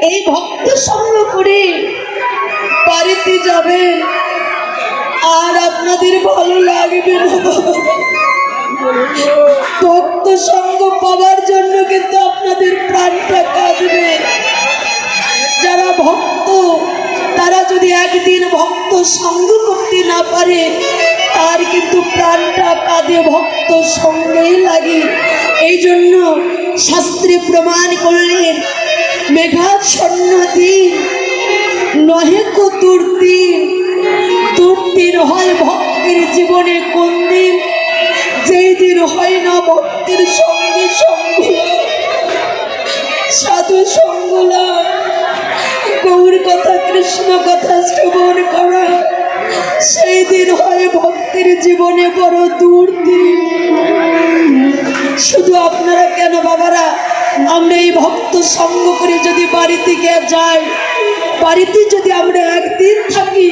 এই ভক্ত সঙ্গ করে বাড়িতে যাবেন আর আপনাদের ভালো লাগবে না। ভক্ত সঙ্গ পাওয়ার জন্য কিন্তু আপনাদের প্রাণটা কাঁদবে। যারা ভক্ত তারা যদি একদিন ভক্ত সঙ্গ করতে না পারে তার কিন্তু প্রাণটা কাঁদে ভক্ত সঙ্গেই লাগে। এই জন্য শাস্ত্রে প্রমাণ করলেন মেঘাচ্ছন্ন দিন নহে কো দুর্দিন। দুর্দিন হয় ভক্তের জীবনে কোন দিন? যেই দিন হয় না ভক্তের সঙ্গে সঙ্গ, সাধু সঙ্গ, গৌর কথা কৃষ্ণ কথা শ্রবণ করা, সেই দিন হয় ভক্তের জীবনে বড় দুর্দিন। শুধু আপনারা কেন বাবারা, আমরা এই ভক্ত সঙ্গ করে যদি বাড়িতে গিয়ে যাই, বাড়িতে যদি আমরা একদিন থাকি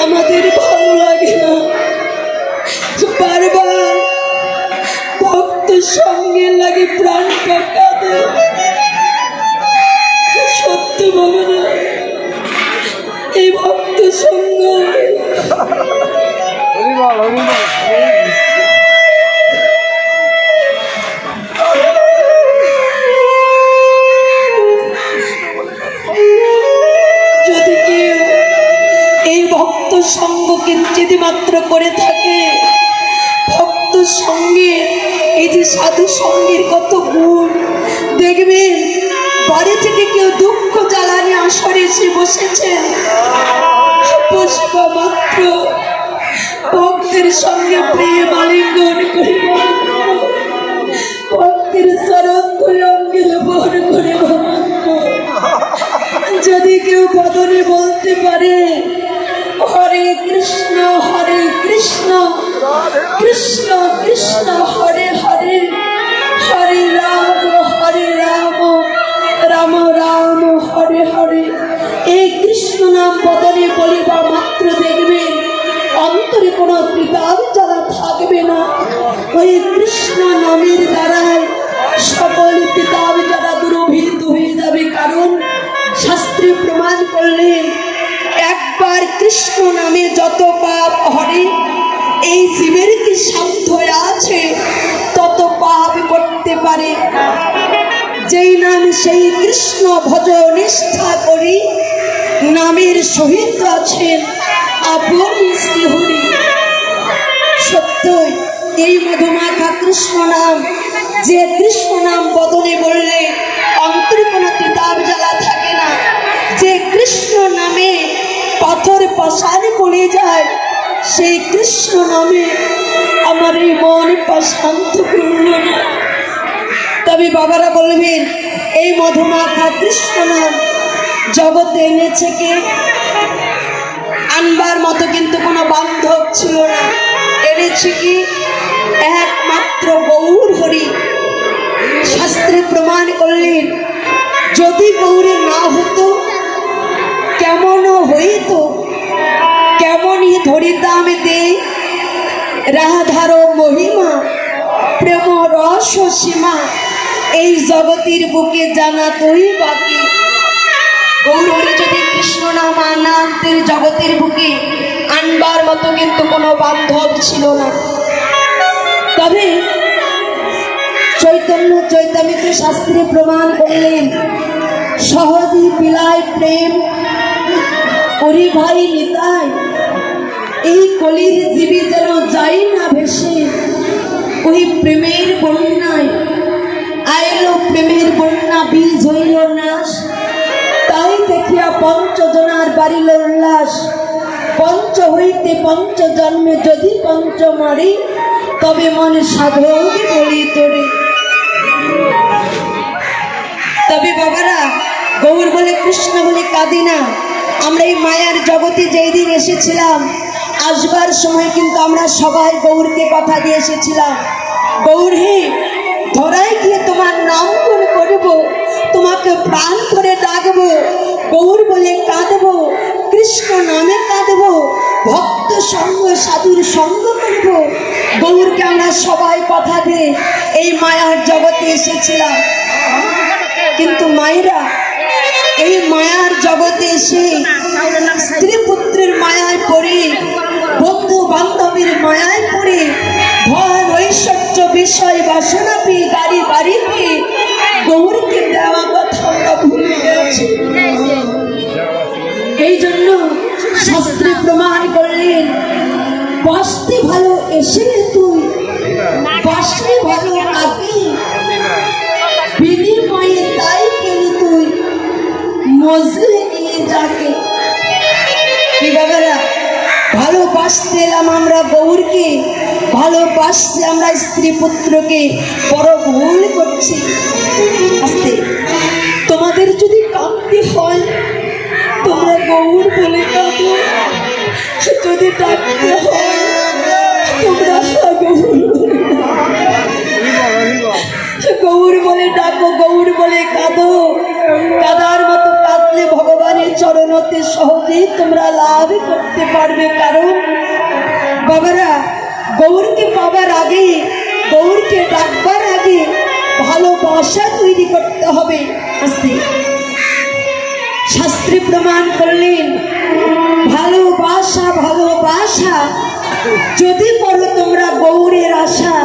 আমাদের ভালো লাগে না। বারবার ভক্ত সঙ্গে লাগে প্রাণটা কাঁদে। সত্যি বলো না, এই ভক্ত সঙ্গ যদি কেউ এই ভক্ত সঙ্গ কিঞ্চিত মাত্র করে থাকে, ভক্ত সঙ্গে এই যে সাধু সঙ্গের কত গুণ দেখবেন। বাড়ি থেকে কেউ দুঃখ জ্বালানি আসরে এসে বসেছেন, বসবা মাত্র ভক্তের সঙ্গে প্রেম আলিঙ্গন করে, ভক্তের চরণ ধরে অঙ্গের বহন করে যদি কেউ বদনে বলতে পারে হরে কৃষ্ণ কৃষ্ণ কৃষ্ণ হরে হরে, হরে রাম রাম রাম হরে হরে, এই কৃষ্ণ নাম বদনে বলিবা মাত্র দেখবেন অন্তরে কোনো বিতাপ জ্বালা থাকবে না। ওই কৃষ্ণ নামের দ্বারায় সকল বিতাপ জ্বালা দূরভূত হয়ে যাবে। কারণ শাস্ত্রে প্রমাণ করলেন একবার কৃষ্ণ নামে যত পাপ হরে এই জীবের কি সাধ্য আছে তত পাপ করতে পারে। যেই নাম সেই কৃষ্ণ ভজ নিষ্ঠা করি, নামের সহিত আছেন আপনি শ্রীহরি। সত্যই এই মধুমাখা কৃষ্ণ নাম, যে কৃষ্ণ নাম বদনে বললে অন্তরে কোনো তিতাব জ্বালা থাকে না। যে কৃষ্ণ নামে পাথর পাষাণ করে যায়, সেই কৃষ্ণ নামে আমার এই মন শান্ত করল না। তবে বাবারা বলবেন এই মধুমাখা কৃষ্ণ নাম জগতে এনেছে কে? আনবার মতো কিন্তু কোনো বান্ধব ছিল না। এনেছে কি? একমাত্র গৌর হরি। শাস্ত্রে প্রমাণ করলেন যদি গৌরে না হতো কেমন হইত, কেমনই ধরিতাম দে রাধার মহিমা, প্রেম রস সীমা এই জগতের বুকে জানা তুই বাকি। গৌর হরি যদি কৃষ্ণ নাম আনতের জগতের বুকে, আনবার মতো কিন্তু কোনো বান্ধব ছিল না। তবে চৈতন্য চৈতমিত শাস্ত্রে প্রমাণ করলেন সহজই বিলায় প্রেম ওরে ভাই নিতাই, এই কলির জীবী যেন যাই না ভেসে ওই প্রেমের বন্যায়। আইলো প্রেমের বন্যা বীজ হইল নাশ, তাই দেখিয়া পঞ্চজনার বাড়িল উল্লাস। পঞ্চ হইতে পঞ্চ জন্মে যদি পঞ্চ মারি, তবে মনে সাধক বলি তোরে। তবে বাবারা গৌর বলে কৃষ্ণ বলে কাঁদি না। আমরা এই মায়ার জগতে যেই দিন এসেছিলাম, আসবার সময় কিন্তু আমরা সবাই গৌরকে কথা দিয়ে এসেছিলাম, গৌর হে ধরাই গিয়ে তোমার নাম করে করবো, তোমাকে প্রাণ করে ডাকবো। গৌর বলে কাঁদবো, কৃষ্ণ নামে কাঁদবো, ভক্ত সঙ্গ সাধুর সঙ্গ করব। গৌরকে আমরা সবাই কথা দিয়ে এই মায়ার জগতে এসেছিলাম। কিন্তু মায়েরা এই মায়ার জগতে এসে স্ত্রী পুত্রের মায়ায় পড়ে, বন্ধু বান্ধবের মায়ায় পড়ে, ধন ঐশ্বর্য বিষয় বাসনা পেয়ে, গাড়ি বাড়ি পেয়ে গৌরকে দেওয়া কথা আমরা ভুলে গেছি। এই জন্য শাস্ত্রে প্রমাণ করলেন, বাঁচতে ভালো এসে তুই, বাঁচতে ভালো আগে, বিনিময়ে তাই পেলি তুই, মজলে নিয়ে যাকে। কি বাবারা, ভালোবাসতে এলাম আমরা গৌরকে, ভালোবাসতে আমরা স্ত্রী পুত্রকে, বড় ভুল করছি। আস্তে, তোমাদের যদি কাঁদতে হয় তোমরা গৌর বলে কাঁদো, যদি ডাকতে হয় তোমরা গৌর বলে ডাকো, গৌর বলে কাঁদো। কাদার মতো কাঁদলে ভগবানের চরণতে সহজেই তোমরা লাভ করতে পারবে। কারণ বাবারা, গৌরকে পাবার আগে, গৌরকে ডাকবার আগে ভালোবাসা তৈরি করতে হবে। আস্তে, শাস্ত্রে প্রমাণ করলেন, ভালোবাসা ভালোবাসা যদি করো তোমরা গৌরের আশা,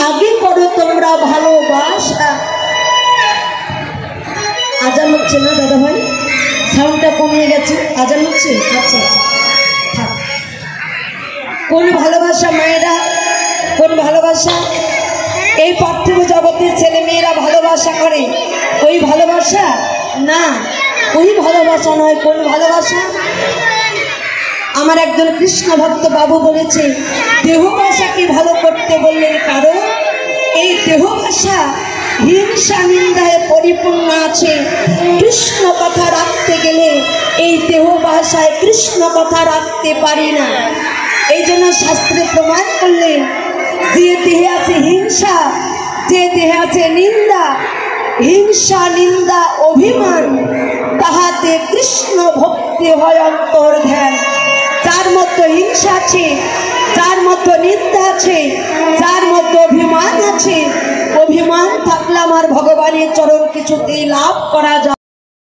আগে করো তোমরা ভালোবাসা। আজান হচ্ছে না দাদা ভাই? সাউন্ডটা কমিয়ে গেছে, আজান হচ্ছে? আচ্ছা আচ্ছা, থাক। কোন ভালোবাসা মায়েরা, কোন ভালোবাসা? এই পার্থিব জগতের ছেলে মেয়েরা ভালোবাসা করে, ওই ভালোবাসা না, ওই ভালোবাসা নয়। কোন ভালোবাসা? আমার একজন কৃষ্ণ ভক্ত বাবু বলেছে, দেহ ভাষাকে ভালো করতে বললেন, কারণ এই দেহ ভাষা হিংসা নিন্দায় পরিপূর্ণ আছে। কৃষ্ণ কথা রাখতে গেলে এই দেহ ভাষায় কৃষ্ণ কথা রাখতে পারি না। এই জন্য শাস্ত্রে প্রমাণ করলেন, যে দেহে আছে হিংসা, যে দেহে আছে নিন্দা, হিংসা নিন্দা অভিমান, তাহাতে কৃষ্ণ ভক্তি হয় অন্তর ধ্যান। যার মধ্যে হিংসা আছে, যার মধ্যে নিন্দা আছে, যার মধ্যে অভিমান আছে, অভিমান থাকলে আমার ভগবানের চরণ কিছুতেই লাভ করা যায়।